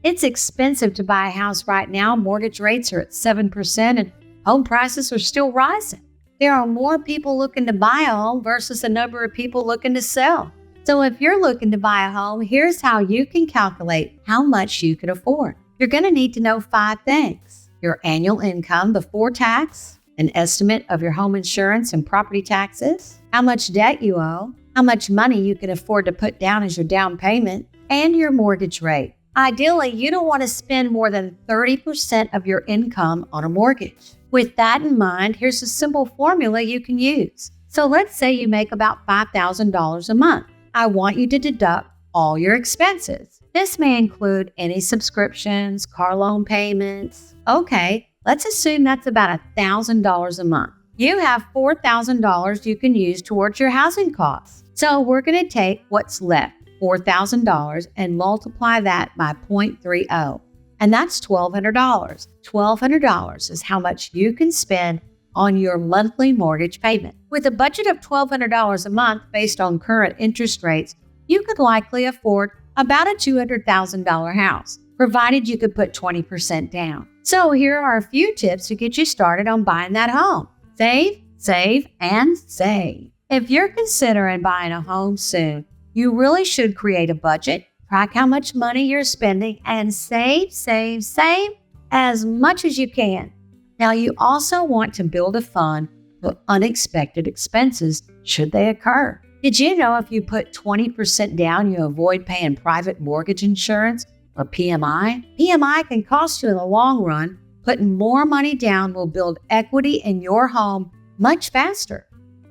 It's expensive to buy a house right now. Mortgage rates are at 7% and home prices are still rising. There are more people looking to buy a home versus the number of people looking to sell. So if you're looking to buy a home, here's how you can calculate how much you can afford. You're going to need to know 5 things: your annual income before tax, an estimate of your home insurance and property taxes, how much debt you owe, how much money you can afford to put down as your down payment, and your mortgage rate. Ideally, you don't want to spend more than 30% of your income on a mortgage. With that in mind, here's a simple formula you can use. So let's say you make about $5,000 a month. I want you to deduct all your expenses. This may include any subscriptions, car loan payments. Okay, let's assume that's about $1,000 a month. You have $4,000 you can use towards your housing costs. So we're going to take what's left, $4,000, and multiply that by 0.30. And that's $1,200. $1,200 is how much you can spend on your monthly mortgage payment. With a budget of $1,200 a month based on current interest rates, you could likely afford about a $200,000 house, provided you could put 20% down. So here are a few tips to get you started on buying that home. Save, save, and save. If you're considering buying a home soon, you really should create a budget, track how much money you're spending, and save as much as you can. Now, you also want to build a fund for unexpected expenses should they occur. Did you know if you put 20% down, you avoid paying private mortgage insurance or PMI? PMI can cost you in the long run. Putting more money down will build equity in your home much faster.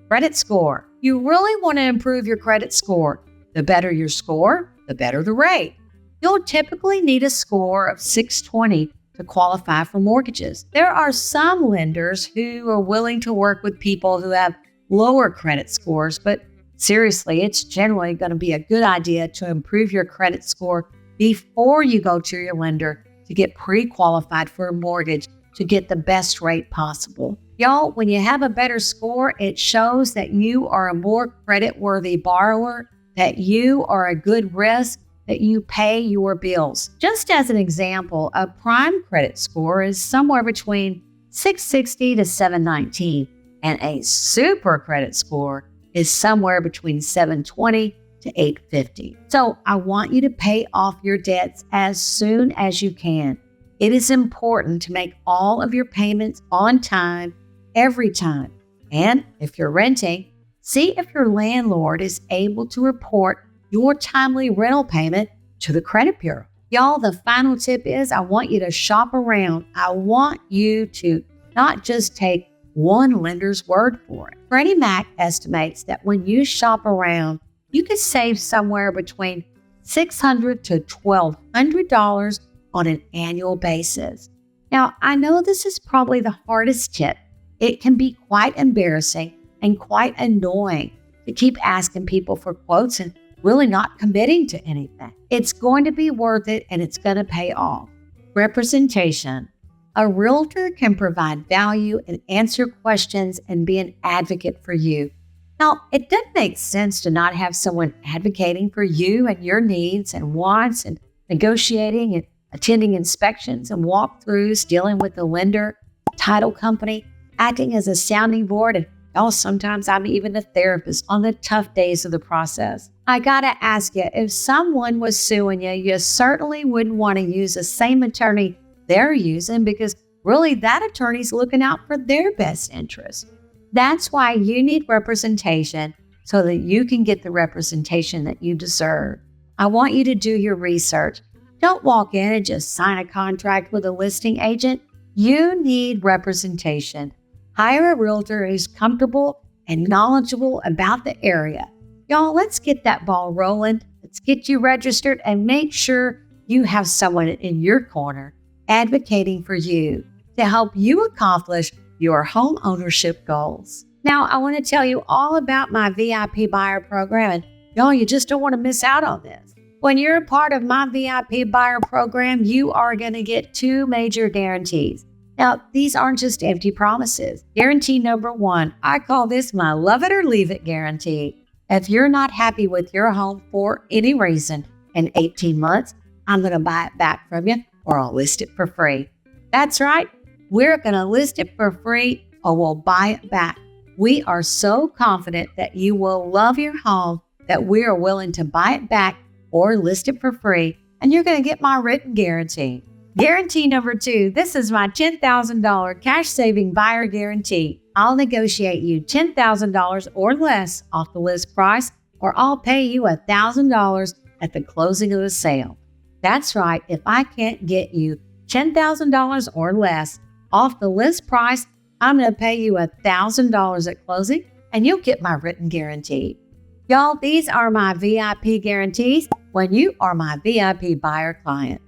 Credit score. You really want to improve your credit score. The better your score, the better the rate. You'll typically need a score of 620 to qualify for mortgages. There are some lenders who are willing to work with people who have lower credit scores, but seriously, it's generally going to be a good idea to improve your credit score before you go to your lender to get pre-qualified for a mortgage to get the best rate possible. Y'all, when you have a better score, it shows that you are a more credit-worthy borrower, that you are a good risk, that you pay your bills. Just as an example, a prime credit score is somewhere between 660 to 719, and a super credit score is somewhere between 720 to 850. So I want you to pay off your debts as soon as you can. It is important to make all of your payments on time, every time. And if you're renting, see if your landlord is able to report your timely rental payment to the credit bureau. Y'all, the final tip is I want you to shop around. I want you to not just take one lender's word for it. Freddie Mac estimates that when you shop around, you could save somewhere between $600 to $1,200 on an annual basis. Now, I know this is probably the hardest tip. It can be quite embarrassing and quite annoying to keep asking people for quotes and really not committing to anything. It's going to be worth it and it's going to pay off. Representation. A realtor can provide value and answer questions and be an advocate for you. Now, it doesn't make sense to not have someone advocating for you and your needs and wants and negotiating and attending inspections and walkthroughs, dealing with the lender, title company, acting as a sounding board, and sometimes I'm even a therapist on the tough days of the process. I gotta ask you, if someone was suing you, you certainly wouldn't want to use the same attorney they're using because really that attorney's looking out for their best interest. That's why you need representation so that you can get the representation that you deserve. I want you to do your research. Don't walk in and just sign a contract with a listing agent. You need representation. Hire a realtor who's comfortable and knowledgeable about the area. Y'all, let's get that ball rolling. Let's get you registered and make sure you have someone in your corner advocating for you to help you accomplish your home ownership goals. Now, I want to tell you all about my VIP buyer program, and y'all, you just don't want to miss out on this. When you're a part of my VIP buyer program, you are going to get 2 major guarantees. Now, these aren't just empty promises. Guarantee number 1, I call this my love it or leave it guarantee. If you're not happy with your home for any reason in 18 months, I'm going to buy it back from you, or I'll list it for free. That's right. We're going to list it for free, or we'll buy it back. We are so confident that you will love your home that we are willing to buy it back or list it for free, and you're going to get my written guarantee. Guarantee number 2, this is my $10,000 cash saving buyer guarantee. I'll negotiate you $10,000 or less off the list price, or I'll pay you $1,000 at the closing of the sale. That's right. If I can't get you $10,000 or less off the list price, I'm going to pay you $1,000 at closing, and you'll get my written guarantee. Y'all, these are my VIP guarantees when you are my VIP buyer client.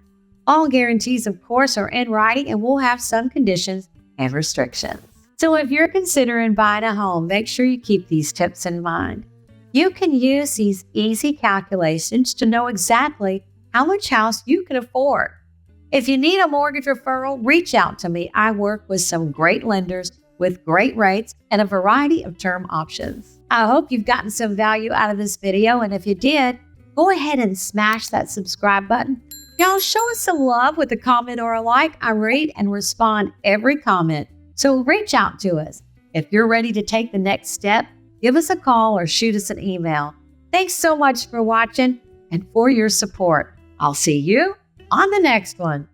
All guarantees, of course, are in writing, and we'll have some conditions and restrictions. So if you're considering buying a home, make sure you keep these tips in mind. You can use these easy calculations to know exactly how much house you can afford. If you need a mortgage referral, reach out to me. I work with some great lenders with great rates and a variety of term options. I hope you've gotten some value out of this video, and if you did, go ahead and smash that subscribe button. Y'all, show us some love with a comment or a like. I read and respond every comment, so reach out to us. If you're ready to take the next step, give us a call or shoot us an email. Thanks so much for watching and for your support. I'll see you on the next one.